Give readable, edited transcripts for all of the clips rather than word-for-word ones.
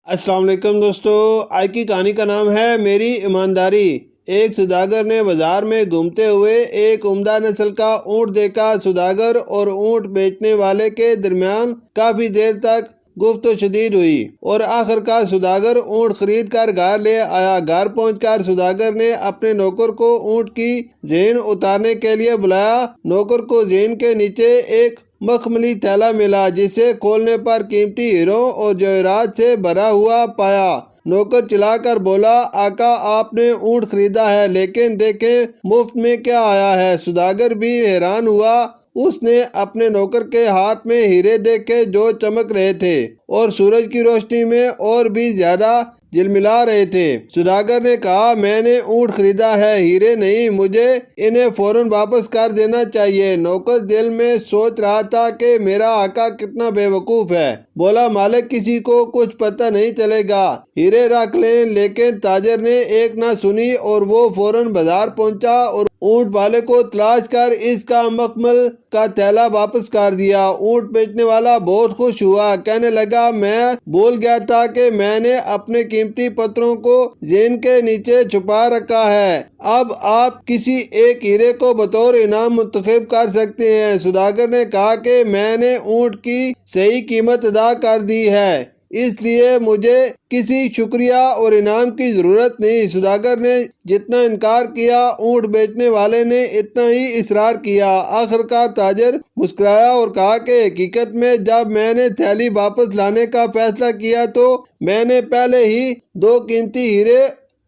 السلام علیکم دوستو، آج کی کہانی کا نام ہے میری ایمانداری۔ ایک سوداگر نے بازار میں گھومتے ہوئے ایک عمدہ نسل کا اونٹ دیکھا۔ سوداگر اور اونٹ بیچنے والے کے درمیان کافی دیر تک گفت و شنید ہوئی اور آخرکار سوداگر اونٹ خرید کر گھر لے آیا۔ گھر پہنچ کر سوداگر نے اپنے نوکر کو اونٹ کی زین اتارنے کے لیے بلایا۔ نوکر کو زین کے نیچے ایک مخملی تھیلا ملا، جسے کھولنے پر قیمتی ہیروں اور جواہرات سے بھرا ہوا پایا۔ نوکر چلا کر بولا، آقا آپ نے اونٹ خریدا ہے، لیکن دیکھیں مفت میں کیا آیا ہے۔ سوداگر بھی حیران ہوا۔ اس نے اپنے نوکر کے ہاتھ میں ہیرے دیکھے جو چمک رہے تھے اور سورج کی روشنی میں اور بھی زیادہ جلملا رہے تھے۔ سوداگر نے کہا، میں نے اونٹ خریدا ہے، ہیرے نہیں، مجھے انہیں فوراً واپس کر دینا چاہیے۔ نوکر دل میں سوچ رہا تھا کہ میرا آقا کتنا بے وقوف ہے۔ بولا، مالک کسی کو کچھ پتہ نہیں چلے گا، ہیرے رکھ لیں۔ لیکن تاجر نے ایک نہ سنی اور وہ فوراً بازار پہنچا اور اونٹ والے کو تلاش کر اس کا مخمل کا تھیلا واپس کر دیا۔ اونٹ بیچنے والا بہت خوش ہوا، کہنے لگا، میں بھول گیا تھا کہ میں نے اپنے قیمتی پتھروں کو زین کے نیچے چھپا رکھا ہے۔ اب آپ کسی ایک ہیرے کو بطور انعام منتخب کر سکتے ہیں۔ سوداگر نے کہا کہ میں نے اونٹ کی صحیح قیمت ادا کر دی ہے، اس لیے مجھے کسی شکریہ اور انعام کی ضرورت نہیں۔ سوداگر نے جتنا انکار کیا، اونٹ بیچنے والے نے اتنا ہی اصرار کیا۔ آخرکار تاجر مسکرایا اور کہا کہ حقیقت میں جب میں نے تھیلی واپس لانے کا فیصلہ کیا تو میں نے پہلے ہی 2 قیمتی ہیرے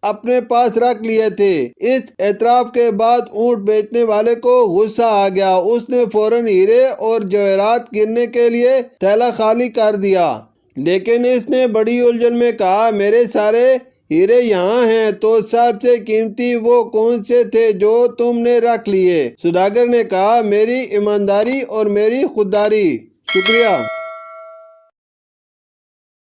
اپنے پاس رکھ لیے تھے۔ اس اعتراف کے بعد اونٹ بیچنے والے کو غصہ آ گیا۔ اس نے فوراً ہیرے اور جواہرات گننے کے لیے تھیلا خالی کر دیا، لیکن اس نے بڑی الجھن میں کہا، میرے سارے ہیرے یہاں ہیں، تو سب سے قیمتی وہ کون سے تھے جو تم نے رکھ لیے؟ سوداگر نے کہا، میری ایمانداری اور میری خودداری۔ شکریہ۔